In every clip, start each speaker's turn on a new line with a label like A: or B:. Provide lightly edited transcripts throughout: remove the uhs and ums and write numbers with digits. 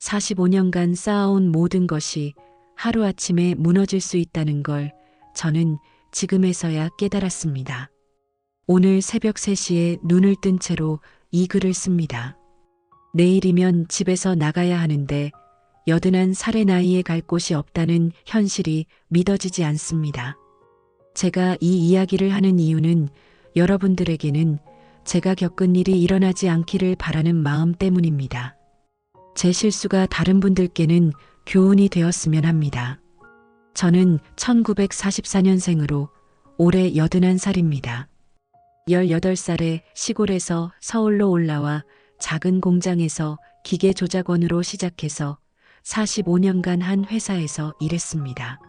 A: 45년간 쌓아온 모든 것이 하루아침에 무너질 수 있다는 걸 저는 지금에서야 깨달았습니다. 오늘 새벽 3시에 눈을 뜬 채로 이 글을 씁니다. 내일이면 집에서 나가야 하는데 81살의 나이에 갈 곳이 없다는 현실이 믿어지지 않습니다. 제가 이 이야기를 하는 이유는 여러분들에게는 제가 겪은 일이 일어나지 않기를 바라는 마음 때문입니다. 제 실수가 다른 분들께는 교훈이 되었으면 합니다. 저는 1944년생으로 올해 81살입니다. 18살에 시골에서 서울로 올라와 작은 공장에서 기계 조작원으로 시작해서 45년간 한 회사에서 일했습니다.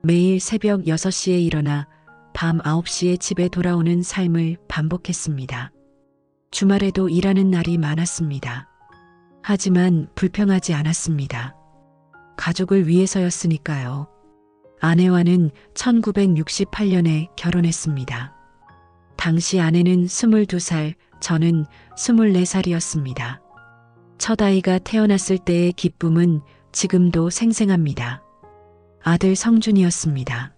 A: 매일 새벽 6시에 일어나 밤 9시에 집에 돌아오는 삶을 반복했습니다. 주말에도 일하는 날이 많았습니다. 하지만 불평하지 않았습니다. 가족을 위해서였으니까요. 아내와는 1968년에 결혼했습니다. 당시 아내는 22살, 저는 24살이었습니다. 첫 아이가 태어났을 때의 기쁨은 지금도 생생합니다. 아들 성준이었습니다.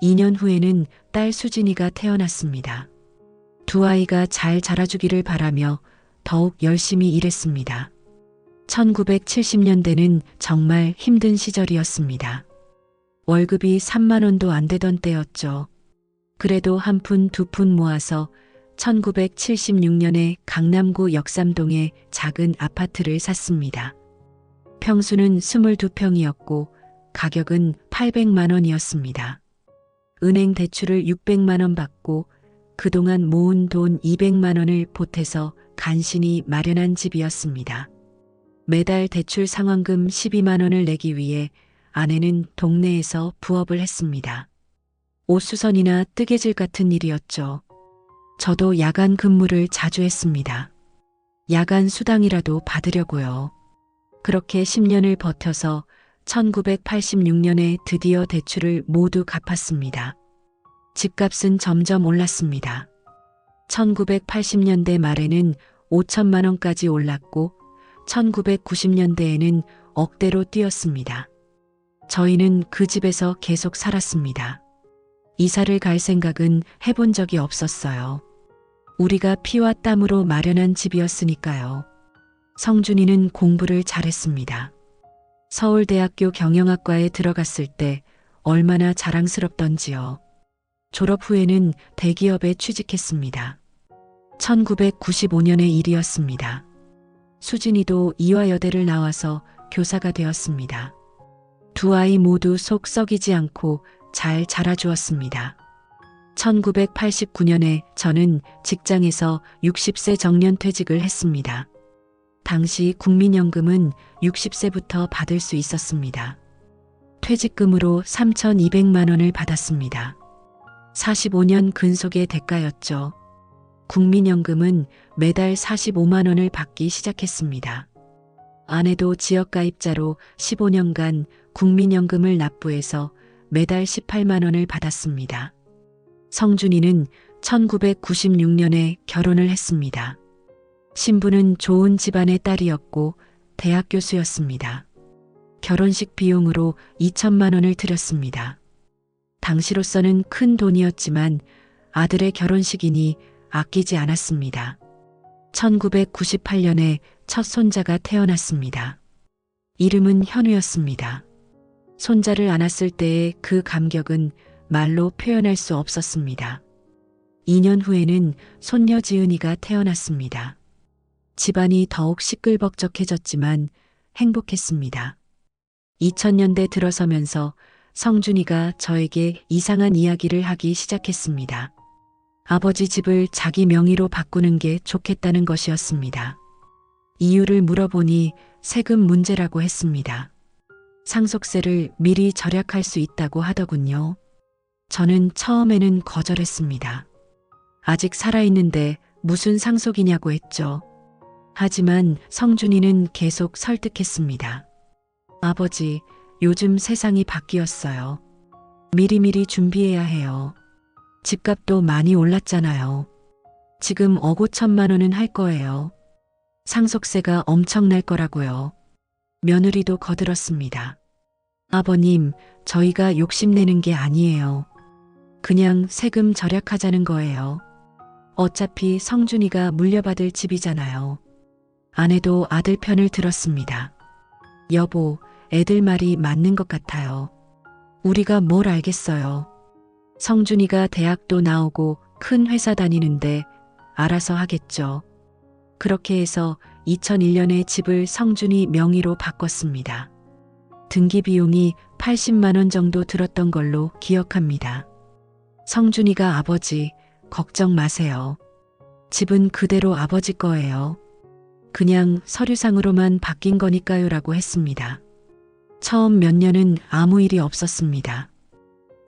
A: 2년 후에는 딸 수진이가 태어났습니다. 두 아이가 잘 자라주기를 바라며 더욱 열심히 일했습니다. 1970년대는 정말 힘든 시절이었습니다. 월급이 3만 원도 안 되던 때였죠. 그래도 한 푼 두 푼 모아서 1976년에 강남구 역삼동에 작은 아파트를 샀습니다. 평수는 22평이었고 가격은 800만 원이었습니다. 은행 대출을 600만 원 받고 그동안 모은 돈 200만 원을 보태서 간신히 마련한 집이었습니다. 매달 대출 상환금 12만 원을 내기 위해 아내는 동네에서 부업을 했습니다. 옷수선이나 뜨개질 같은 일이었죠. 저도 야간 근무를 자주 했습니다. 야간 수당이라도 받으려고요. 그렇게 10년을 버텨서 1986년에 드디어 대출을 모두 갚았습니다. 집값은 점점 올랐습니다. 1980년대 말에는 5천만 원까지 올랐고 1990년대에는 억대로 뛰었습니다. 저희는 그 집에서 계속 살았습니다. 이사를 갈 생각은 해본 적이 없었어요. 우리가 피와 땀으로 마련한 집이었으니까요. 성준이는 공부를 잘했습니다. 서울대학교 경영학과에 들어갔을 때 얼마나 자랑스럽던지요. 졸업 후에는 대기업에 취직했습니다. 1995년의 일이었습니다. 수진이도 이화여대를 나와서 교사가 되었습니다. 두 아이 모두 속 썩이지 않고 잘 자라주었습니다. 1989년에 저는 직장에서 60세 정년퇴직을 했습니다. 당시 국민연금은 60세부터 받을 수 있었습니다. 퇴직금으로 3,200만 원을 받았습니다. 45년 근속의 대가였죠. 국민연금은 매달 45만 원을 받기 시작했습니다. 아내도 지역가입자로 15년간 국민연금을 납부해서 매달 18만 원을 받았습니다. 성준이는 1996년에 결혼을 했습니다. 신부는 좋은 집안의 딸이었고 대학 교수였습니다. 결혼식 비용으로 2천만 원을 들였습니다. 당시로서는 큰 돈이었지만 아들의 결혼식이니 아끼지 않았습니다. 1998년에 첫 손자가 태어났습니다. 이름은 현우였습니다. 손자를 안았을 때의 그 감격은 말로 표현할 수 없었습니다. 2년 후에는 손녀 지은이가 태어났습니다. 집안이 더욱 시끌벅적해졌지만 행복했습니다. 2000년대 들어서면서 성준이가 저에게 이상한 이야기를 하기 시작했습니다. 아버지 집을 자기 명의로 바꾸는 게 좋겠다는 것이었습니다. 이유를 물어보니 세금 문제라고 했습니다. 상속세를 미리 절약할 수 있다고 하더군요. 저는 처음에는 거절했습니다. 아직 살아있는데 무슨 상속이냐고 했죠. 하지만 성준이는 계속 설득했습니다. 아버지, 요즘 세상이 바뀌었어요. 미리미리 준비해야 해요. 집값도 많이 올랐잖아요. 지금 억 5천만 원은 할 거예요. 상속세가 엄청날 거라고요. 며느리도 거들었습니다. 아버님, 저희가 욕심내는 게 아니에요. 그냥 세금 절약하자는 거예요. 어차피 성준이가 물려받을 집이잖아요. 아내도 아들 편을 들었습니다. 여보, 애들 말이 맞는 것 같아요. 우리가 뭘 알겠어요. 성준이가 대학도 나오고 큰 회사 다니는데 알아서 하겠죠. 그렇게 해서 2001년에 집을 성준이 명의로 바꿨습니다. 등기 비용이 80만 원 정도 들었던 걸로 기억합니다. 성준이가 아버지, 걱정 마세요. 집은 그대로 아버지 거예요. 그냥 서류상으로만 바뀐 거니까요라고 했습니다. 처음 몇 년은 아무 일이 없었습니다.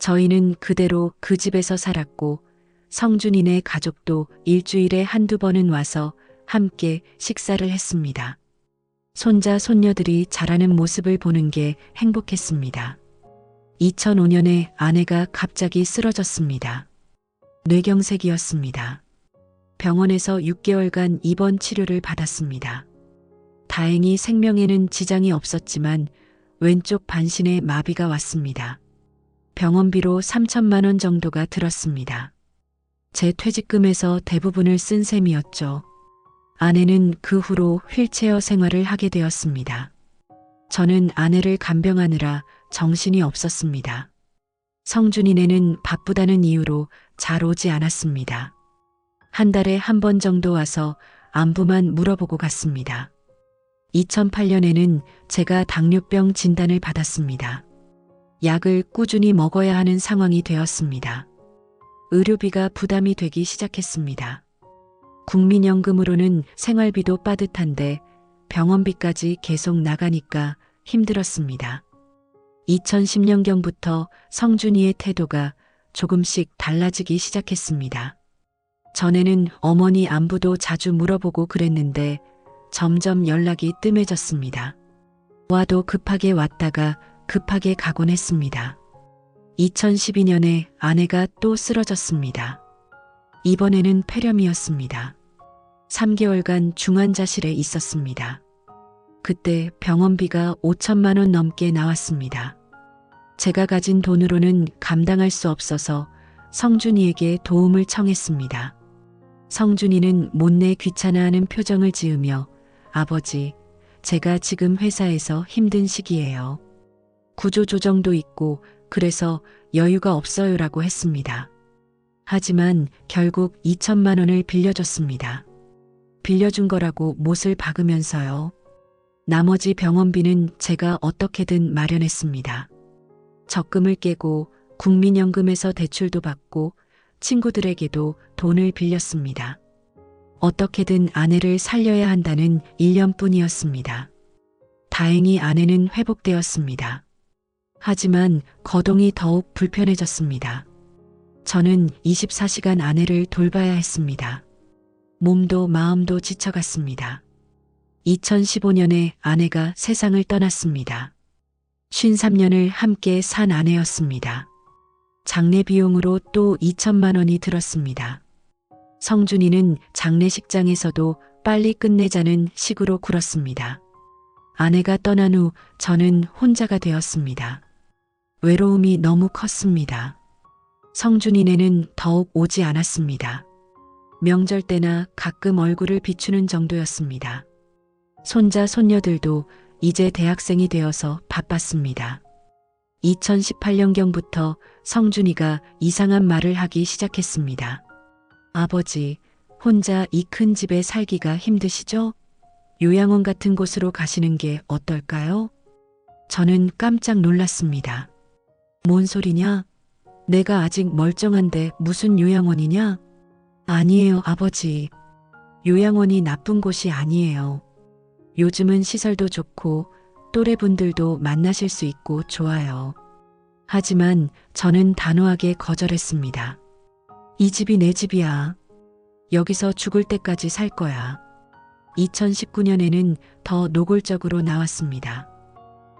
A: 저희는 그대로 그 집에서 살았고 성준이네 가족도 일주일에 한두 번은 와서 함께 식사를 했습니다. 손자, 손녀들이 자라는 모습을 보는 게 행복했습니다. 2005년에 아내가 갑자기 쓰러졌습니다. 뇌경색이었습니다. 병원에서 6개월간 입원 치료를 받았습니다. 다행히 생명에는 지장이 없었지만 왼쪽 반신에 마비가 왔습니다. 병원비로 3천만 원 정도가 들었습니다. 제 퇴직금에서 대부분을 쓴 셈이었죠. 아내는 그 후로 휠체어 생활을 하게 되었습니다. 저는 아내를 간병하느라 정신이 없었습니다. 성준이네는 바쁘다는 이유로 잘 오지 않았습니다. 한 달에 한 번 정도 와서 안부만 물어보고 갔습니다. 2008년에는 제가 당뇨병 진단을 받았습니다. 약을 꾸준히 먹어야 하는 상황이 되었습니다. 의료비가 부담이 되기 시작했습니다. 국민연금으로는 생활비도 빠듯한데 병원비까지 계속 나가니까 힘들었습니다. 2010년경부터 성준이의 태도가 조금씩 달라지기 시작했습니다. 전에는 어머니 안부도 자주 물어보고 그랬는데 점점 연락이 뜸해졌습니다. 와도 급하게 왔다가 급하게 가곤 했습니다. 2012년에 아내가 또 쓰러졌습니다. 이번에는 폐렴이었습니다. 3개월간 중환자실에 있었습니다. 그때 병원비가 5천만 원 넘게 나왔습니다. 제가 가진 돈으로는 감당할 수 없어서 성준이에게 도움을 청했습니다. 성준이는 못내 귀찮아하는 표정을 지으며 아버지, 제가 지금 회사에서 힘든 시기예요. 구조조정도 있고 그래서 여유가 없어요라고 했습니다. 하지만 결국 2천만 원을 빌려줬습니다. 빌려준 거라고 못을 박으면서요. 나머지 병원비는 제가 어떻게든 마련했습니다. 적금을 깨고 국민연금에서 대출도 받고 친구들에게도 돈을 빌렸습니다. 어떻게든 아내를 살려야 한다는 일념뿐이었습니다. 다행히 아내는 회복되었습니다. 하지만 거동이 더욱 불편해졌습니다. 저는 24시간 아내를 돌봐야 했습니다. 몸도 마음도 지쳐갔습니다. 2015년에 아내가 세상을 떠났습니다. 53년을 함께 산 아내였습니다. 장례 비용으로 또 2천만 원이 들었습니다. 성준이는 장례식장에서도 빨리 끝내자는 식으로 굴었습니다. 아내가 떠난 후 저는 혼자가 되었습니다. 외로움이 너무 컸습니다. 성준이네는 더욱 오지 않았습니다. 명절 때나 가끔 얼굴을 비추는 정도였습니다. 손자, 손녀들도 이제 대학생이 되어서 바빴습니다. 2018년경부터 성준이가 이상한 말을 하기 시작했습니다. 아버지, 혼자 이 큰 집에 살기가 힘드시죠? 요양원 같은 곳으로 가시는 게 어떨까요? 저는 깜짝 놀랐습니다. 뭔 소리냐? 내가 아직 멀쩡한데 무슨 요양원이냐? 아니에요, 아버지. 요양원이 나쁜 곳이 아니에요. 요즘은 시설도 좋고 또래분들도 만나실 수 있고 좋아요. 하지만 저는 단호하게 거절했습니다. 이 집이 내 집이야. 여기서 죽을 때까지 살 거야. 2019년에는 더 노골적으로 나왔습니다.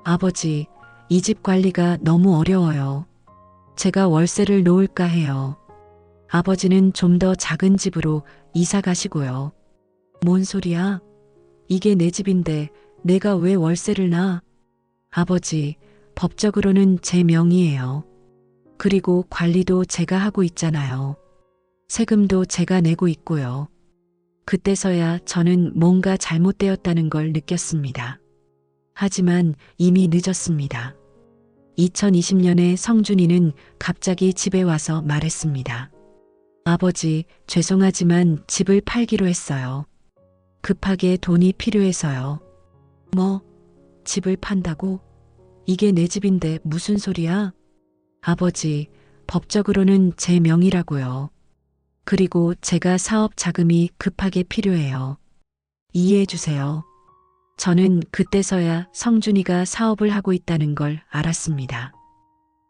A: 아버지, 이 집 관리가 너무 어려워요. 제가 월세를 놓을까 해요. 아버지는 좀 더 작은 집으로 이사 가시고요. 뭔 소리야? 이게 내 집인데 내가 왜 월세를 나? 아버지, 법적으로는 제 명의예요. 그리고 관리도 제가 하고 있잖아요. 세금도 제가 내고 있고요. 그때서야 저는 뭔가 잘못되었다는 걸 느꼈습니다. 하지만 이미 늦었습니다. 2020년에 성준이는 갑자기 집에 와서 말했습니다. 아버지, 죄송하지만 집을 팔기로 했어요. 급하게 돈이 필요해서요. 뭐? 집을 판다고? 이게 내 집인데 무슨 소리야? 아버지, 법적으로는 제 명의라고요. 그리고 제가 사업 자금이 급하게 필요해요. 이해해 주세요. 저는 그때서야 성준이가 사업을 하고 있다는 걸 알았습니다.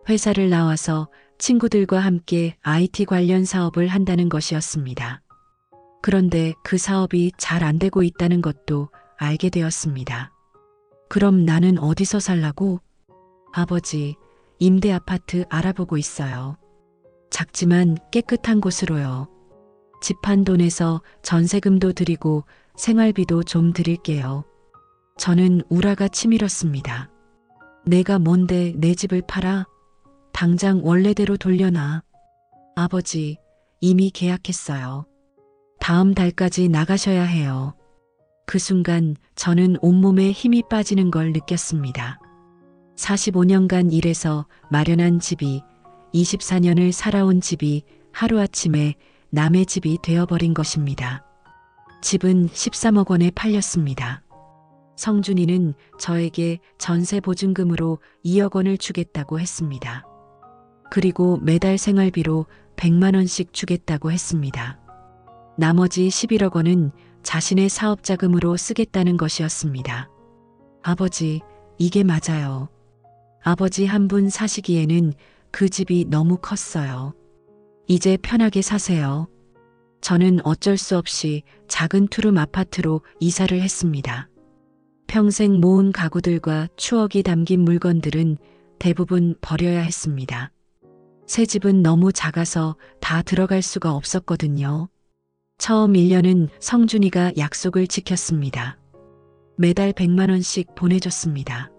A: 회사를 나와서 친구들과 함께 IT 관련 사업을 한다는 것이었습니다. 그런데 그 사업이 잘 안 되고 있다는 것도 알게 되었습니다. 그럼 나는 어디서 살라고? 아버지, 임대 아파트 알아보고 있어요. 작지만 깨끗한 곳으로요. 집 한 돈에서 전세금도 드리고 생활비도 좀 드릴게요. 저는 우라가 치밀었습니다. 내가 뭔데 내 집을 팔아? 당장 원래대로 돌려놔. 아버지, 이미 계약했어요. 다음 달까지 나가셔야 해요. 그 순간 저는 온몸에 힘이 빠지는 걸 느꼈습니다. 45년간 일해서 마련한 집이, 24년을 살아온 집이 하루아침에 남의 집이 되어버린 것입니다. 집은 13억 원에 팔렸습니다. 성준이는 저에게 전세 보증금으로 2억 원을 주겠다고 했습니다. 그리고 매달 생활비로 100만 원씩 주겠다고 했습니다. 나머지 11억 원은 자신의 사업 자금으로 쓰겠다는 것이었습니다. 아버지, 이게 맞아요. 아버지 한 분 사시기에는 그 집이 너무 컸어요. 이제 편하게 사세요. 저는 어쩔 수 없이 작은 투룸 아파트로 이사를 했습니다. 평생 모은 가구들과 추억이 담긴 물건들은 대부분 버려야 했습니다. 새 집은 너무 작아서 다 들어갈 수가 없었거든요. 처음 1년은 성준이가 약속을 지켰습니다. 매달 100만 원씩 보내줬습니다.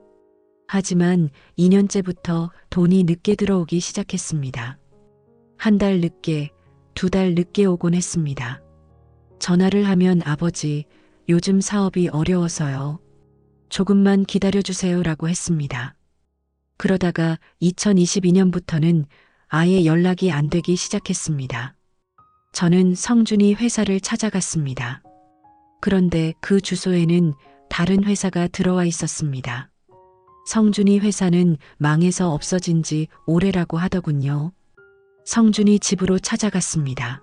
A: 하지만 2년째부터 돈이 늦게 들어오기 시작했습니다. 한 달 늦게, 2달 늦게 오곤 했습니다. 전화를 하면 아버지, 요즘 사업이 어려워서요. 조금만 기다려주세요라고 했습니다. 그러다가 2022년부터는 아예 연락이 안 되기 시작했습니다. 저는 성준이 회사를 찾아갔습니다. 그런데 그 주소에는 다른 회사가 들어와 있었습니다. 성준이 회사는 망해서 없어진 지 오래라고 하더군요. 성준이 집으로 찾아갔습니다.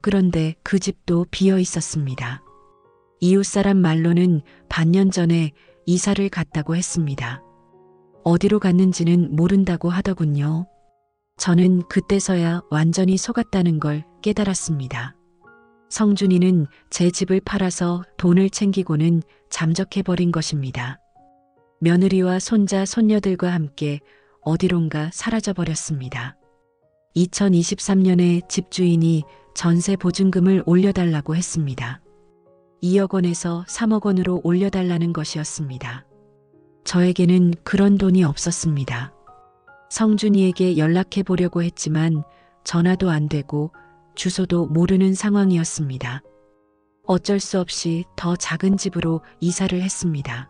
A: 그런데 그 집도 비어 있었습니다. 이웃사람 말로는 반년 전에 이사를 갔다고 했습니다. 어디로 갔는지는 모른다고 하더군요. 저는 그때서야 완전히 속았다는 걸 깨달았습니다. 성준이는 제 집을 팔아서 돈을 챙기고는 잠적해버린 것입니다. 며느리와 손자, 손녀들과 함께 어디론가 사라져버렸습니다. 2023년에 집주인이 전세 보증금을 올려달라고 했습니다. 2억 원에서 3억 원으로 올려달라는 것이었습니다. 저에게는 그런 돈이 없었습니다. 성준이에게 연락해 보려고 했지만 전화도 안 되고 주소도 모르는 상황이었습니다. 어쩔 수 없이 더 작은 집으로 이사를 했습니다.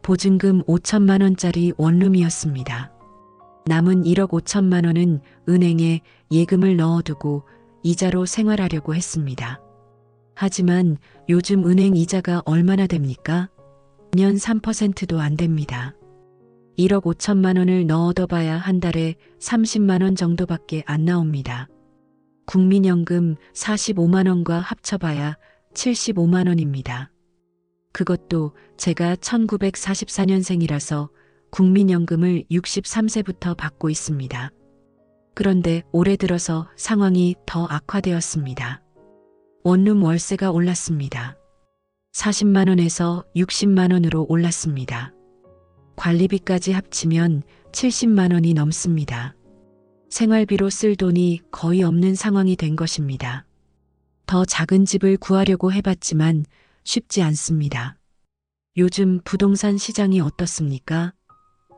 A: 보증금 5천만 원짜리 원룸이었습니다. 남은 1억 5천만 원은 은행에 예금을 넣어두고 이자로 생활하려고 했습니다. 하지만 요즘 은행 이자가 얼마나 됩니까? 년 3%도 안 됩니다. 1억 5천만 원을 넣어둬봐야 한 달에 30만 원 정도밖에 안 나옵니다. 국민연금 45만 원과 합쳐봐야 75만 원입니다. 그것도 제가 1944년생이라서 국민연금을 63세부터 받고 있습니다. 그런데 올해 들어서 상황이 더 악화되었습니다. 원룸 월세가 올랐습니다. 40만 원에서 60만 원으로 올랐습니다. 관리비까지 합치면 70만 원이 넘습니다. 생활비로 쓸 돈이 거의 없는 상황이 된 것입니다. 더 작은 집을 구하려고 해봤지만 쉽지 않습니다. 요즘 부동산 시장이 어떻습니까?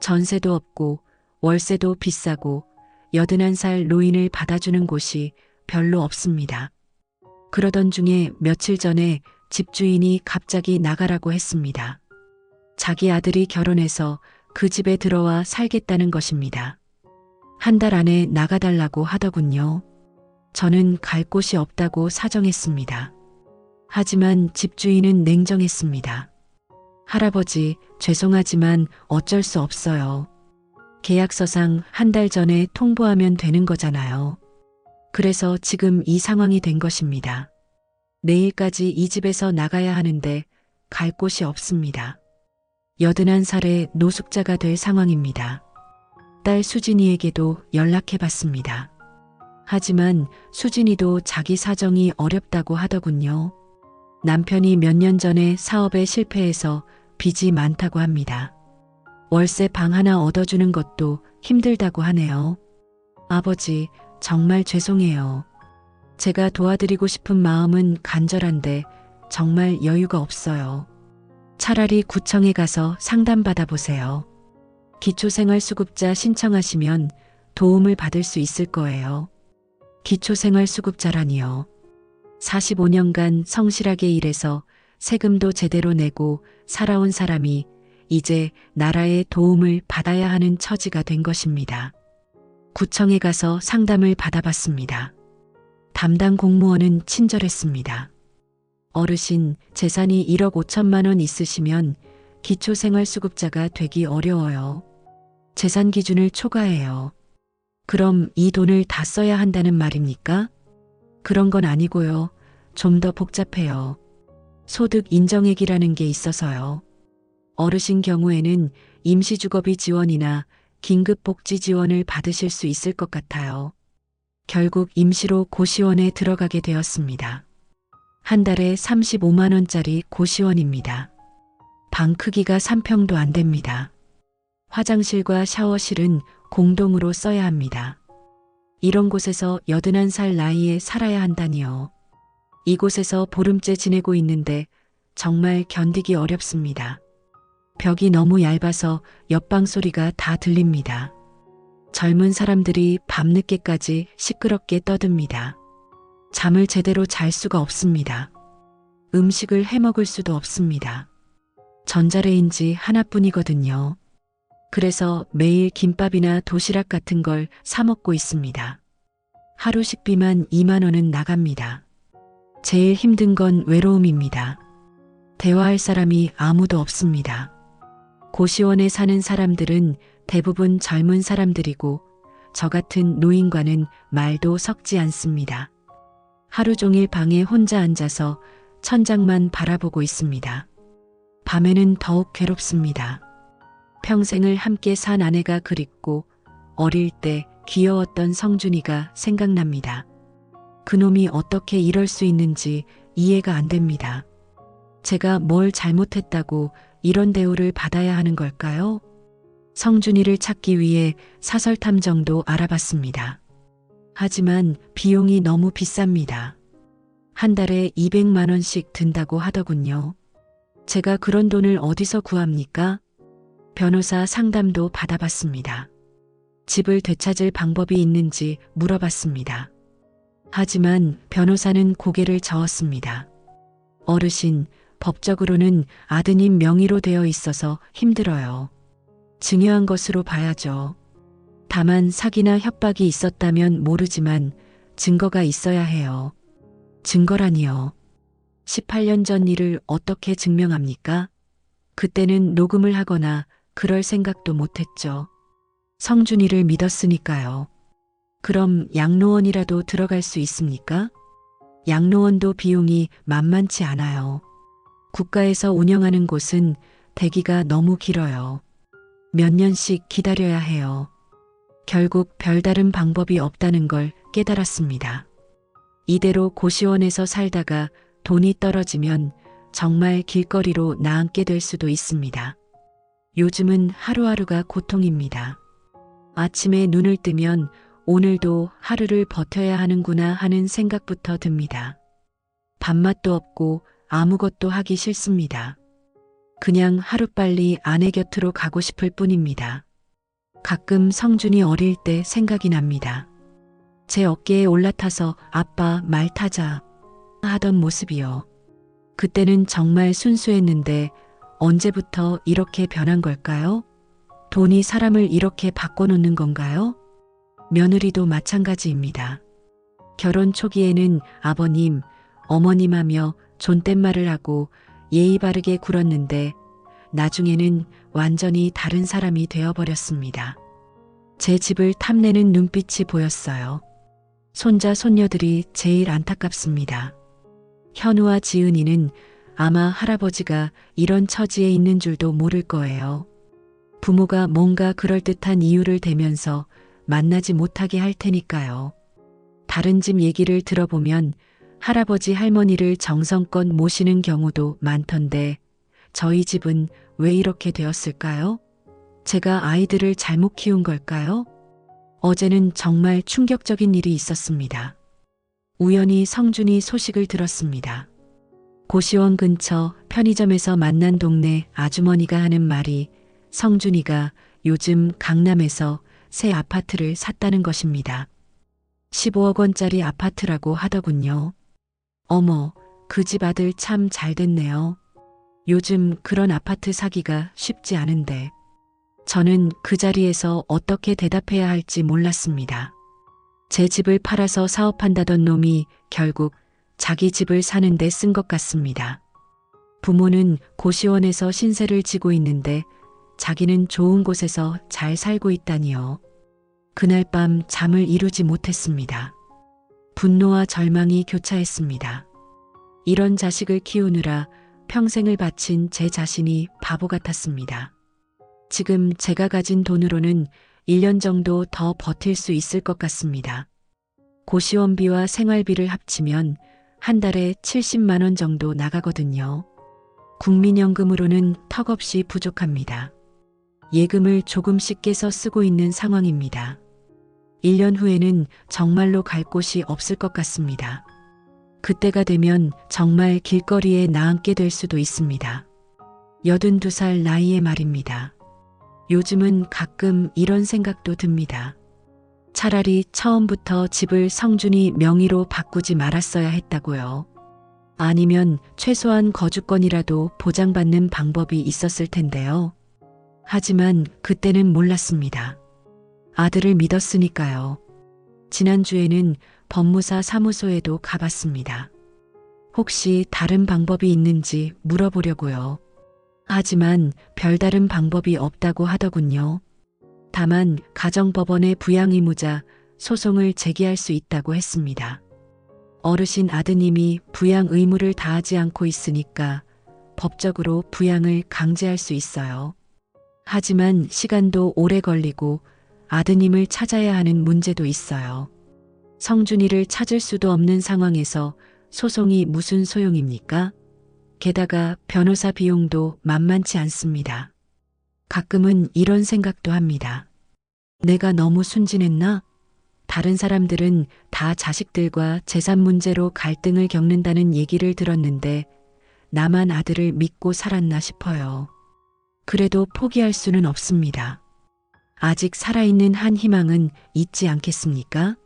A: 전세도 없고 월세도 비싸고 81살 노인을 받아주는 곳이 별로 없습니다. 그러던 중에 며칠 전에 집주인이 갑자기 나가라고 했습니다. 자기 아들이 결혼해서 그 집에 들어와 살겠다는 것입니다. 한 달 안에 나가달라고 하더군요. 저는 갈 곳이 없다고 사정했습니다. 하지만 집주인은 냉정했습니다. 할아버지, 죄송하지만 어쩔 수 없어요. 계약서상 한 달 전에 통보하면 되는 거잖아요. 그래서 지금 이 상황이 된 것입니다. 내일까지 이 집에서 나가야 하는데 갈 곳이 없습니다. 81살의 노숙자가 될 상황입니다. 딸 수진이에게도 연락해 봤습니다. 하지만 수진이도 자기 사정이 어렵다고 하더군요. 남편이 몇 년 전에 사업에 실패해서 빚이 많다고 합니다. 월세 방 하나 얻어주는 것도 힘들다고 하네요. 아버지, 정말 죄송해요. 제가 도와드리고 싶은 마음은 간절한데 정말 여유가 없어요. 차라리 구청에 가서 상담받아 보세요. 기초생활수급자 신청하시면 도움을 받을 수 있을 거예요. 기초생활수급자라니요. 45년간 성실하게 일해서 세금도 제대로 내고 살아온 사람이 이제 나라의 도움을 받아야 하는 처지가 된 것입니다. 구청에 가서 상담을 받아봤습니다. 담당 공무원은 친절했습니다. 어르신, 재산이 1억 5천만 원 있으시면 기초생활수급자가 되기 어려워요. 재산 기준을 초과해요. 그럼 이 돈을 다 써야 한다는 말입니까? 그런 건 아니고요. 좀 더 복잡해요. 소득 인정액이라는 게 있어서요. 어르신 경우에는 임시주거비 지원이나 긴급복지 지원을 받으실 수 있을 것 같아요. 결국 임시로 고시원에 들어가게 되었습니다. 한 달에 35만 원짜리 고시원입니다. 방 크기가 3평도 안 됩니다. 화장실과 샤워실은 공동으로 써야 합니다. 이런 곳에서 81살 나이에 살아야 한다니요. 이곳에서 보름째 지내고 있는데 정말 견디기 어렵습니다. 벽이 너무 얇아서 옆방 소리가 다 들립니다. 젊은 사람들이 밤늦게까지 시끄럽게 떠듭니다. 잠을 제대로 잘 수가 없습니다. 음식을 해 먹을 수도 없습니다. 전자레인지 하나뿐이거든요. 그래서 매일 김밥이나 도시락 같은 걸 사 먹고 있습니다. 하루 식비만 2만 원은 나갑니다. 제일 힘든 건 외로움입니다. 대화할 사람이 아무도 없습니다. 고시원에 사는 사람들은 대부분 젊은 사람들이고 저 같은 노인과는 말도 섞지 않습니다. 하루 종일 방에 혼자 앉아서 천장만 바라보고 있습니다. 밤에는 더욱 괴롭습니다. 평생을 함께 산 아내가 그립고 어릴 때 귀여웠던 성준이가 생각납니다. 그놈이 어떻게 이럴 수 있는지 이해가 안 됩니다. 제가 뭘 잘못했다고 이런 대우를 받아야 하는 걸까요? 성준이를 찾기 위해 사설탐정도 알아봤습니다. 하지만 비용이 너무 비쌉니다. 한 달에 200만 원씩 든다고 하더군요. 제가 그런 돈을 어디서 구합니까? 변호사 상담도 받아봤습니다. 집을 되찾을 방법이 있는지 물어봤습니다. 하지만 변호사는 고개를 저었습니다. 어르신, 법적으로는 아드님 명의로 되어 있어서 힘들어요. 증여한 것으로 봐야죠. 다만 사기나 협박이 있었다면 모르지만 증거가 있어야 해요. 증거라니요. 18년 전 일을 어떻게 증명합니까? 그때는 녹음을 하거나 그럴 생각도 못했죠. 성준이를 믿었으니까요. 그럼 양로원이라도 들어갈 수 있습니까? 양로원도 비용이 만만치 않아요. 국가에서 운영하는 곳은 대기가 너무 길어요. 몇 년씩 기다려야 해요. 결국 별다른 방법이 없다는 걸 깨달았습니다. 이대로 고시원에서 살다가 돈이 떨어지면 정말 길거리로 나앉게 될 수도 있습니다. 요즘은 하루하루가 고통입니다. 아침에 눈을 뜨면 오늘도 하루를 버텨야 하는구나 하는 생각부터 듭니다. 밥맛도 없고 아무것도 하기 싫습니다. 그냥 하루빨리 아내 곁으로 가고 싶을 뿐입니다. 가끔 성준이 어릴 때 생각이 납니다. 제 어깨에 올라타서 아빠 말 타자 하던 모습이요. 그때는 정말 순수했는데 언제부터 이렇게 변한 걸까요? 돈이 사람을 이렇게 바꿔놓는 건가요? 며느리도 마찬가지입니다. 결혼 초기에는 아버님, 어머님 하며 존댓말을 하고 예의 바르게 굴었는데 나중에는 완전히 다른 사람이 되어버렸습니다. 제 집을 탐내는 눈빛이 보였어요. 손자, 손녀들이 제일 안타깝습니다. 현우와 지은이는 아마 할아버지가 이런 처지에 있는 줄도 모를 거예요. 부모가 뭔가 그럴듯한 이유를 대면서 만나지 못하게 할 테니까요. 다른 집 얘기를 들어보면 할아버지 할머니를 정성껏 모시는 경우도 많던데 저희 집은 왜 이렇게 되었을까요? 제가 아이들을 잘못 키운 걸까요? 어제는 정말 충격적인 일이 있었습니다. 우연히 성준이 소식을 들었습니다. 고시원 근처 편의점에서 만난 동네 아주머니가 하는 말이 성준이가 요즘 강남에서 새 아파트를 샀다는 것입니다. 15억 원짜리 아파트라고 하더군요. 어머, 그 집 아들 참 잘 됐네요. 요즘 그런 아파트 사기가 쉽지 않은데. 저는 그 자리에서 어떻게 대답해야 할지 몰랐습니다. 제 집을 팔아서 사업한다던 놈이 결국 자기 집을 사는데 쓴 것 같습니다. 부모는 고시원에서 신세를 지고 있는데 자기는 좋은 곳에서 잘 살고 있다니요. 그날 밤 잠을 이루지 못했습니다. 분노와 절망이 교차했습니다. 이런 자식을 키우느라 평생을 바친 제 자신이 바보 같았습니다. 지금 제가 가진 돈으로는 1년 정도 더 버틸 수 있을 것 같습니다. 고시원비와 생활비를 합치면 한 달에 70만 원 정도 나가거든요. 국민연금으로는 턱없이 부족합니다. 예금을 조금씩 깨서 쓰고 있는 상황입니다. 1년 후에는 정말로 갈 곳이 없을 것 같습니다. 그때가 되면 정말 길거리에 나앉게 될 수도 있습니다. 82살 나이에 말입니다. 요즘은 가끔 이런 생각도 듭니다. 차라리 처음부터 집을 성준이 명의로 바꾸지 말았어야 했다고요. 아니면 최소한 거주권이라도 보장받는 방법이 있었을 텐데요. 하지만 그때는 몰랐습니다. 아들을 믿었으니까요. 지난주에는 법무사 사무소에도 가봤습니다. 혹시 다른 방법이 있는지 물어보려고요. 하지만 별다른 방법이 없다고 하더군요. 다만 가정법원에 부양의무자 소송을 제기할 수 있다고 했습니다. 어르신 아드님이 부양 의무를 다하지 않고 있으니까 법적으로 부양을 강제할 수 있어요. 하지만 시간도 오래 걸리고 아드님을 찾아야 하는 문제도 있어요. 성준이를 찾을 수도 없는 상황에서 소송이 무슨 소용입니까? 게다가 변호사 비용도 만만치 않습니다. 가끔은 이런 생각도 합니다. 내가 너무 순진했나? 다른 사람들은 다 자식들과 재산 문제로 갈등을 겪는다는 얘기를 들었는데 나만 아들을 믿고 살았나 싶어요. 그래도 포기할 수는 없습니다. 아직 살아있는 한 희망은 있지 않겠습니까?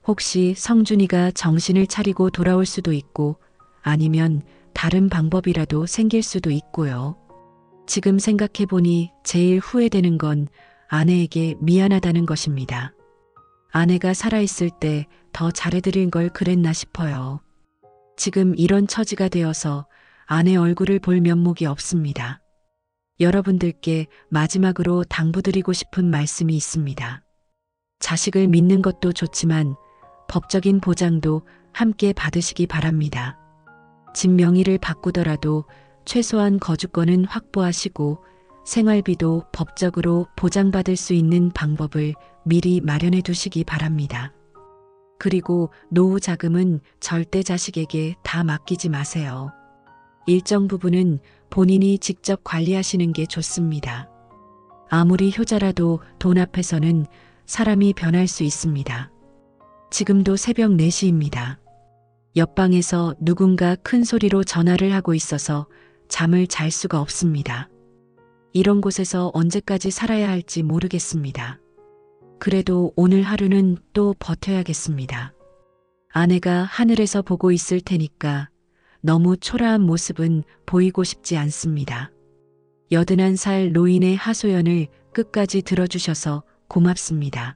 A: 혹시 성준이가 정신을 차리고 돌아올 수도 있고 아니면 다른 방법이라도 생길 수도 있고요. 지금 생각해보니 제일 후회되는 건 아내에게 미안하다는 것입니다. 아내가 살아있을 때 더 잘해드릴 걸 그랬나 싶어요. 지금 이런 처지가 되어서 아내 얼굴을 볼 면목이 없습니다. 여러분들께 마지막으로 당부드리고 싶은 말씀이 있습니다. 자식을 믿는 것도 좋지만 법적인 보장도 함께 받으시기 바랍니다. 집 명의를 바꾸더라도 최소한 거주권은 확보하시고 생활비도 법적으로 보장받을 수 있는 방법을 미리 마련해 두시기 바랍니다. 그리고 노후 자금은 절대 자식에게 다 맡기지 마세요. 일정 부분은 본인이 직접 관리하시는 게 좋습니다. 아무리 효자라도 돈 앞에서는 사람이 변할 수 있습니다. 지금도 새벽 4시입니다. 옆방에서 누군가 큰 소리로 전화를 하고 있어서 잠을 잘 수가 없습니다. 이런 곳에서 언제까지 살아야 할지 모르겠습니다. 그래도 오늘 하루는 또 버텨야겠습니다. 아내가 하늘에서 보고 있을 테니까 너무 초라한 모습은 보이고 싶지 않습니다. 81살 노인의 하소연을 끝까지 들어주셔서 고맙습니다.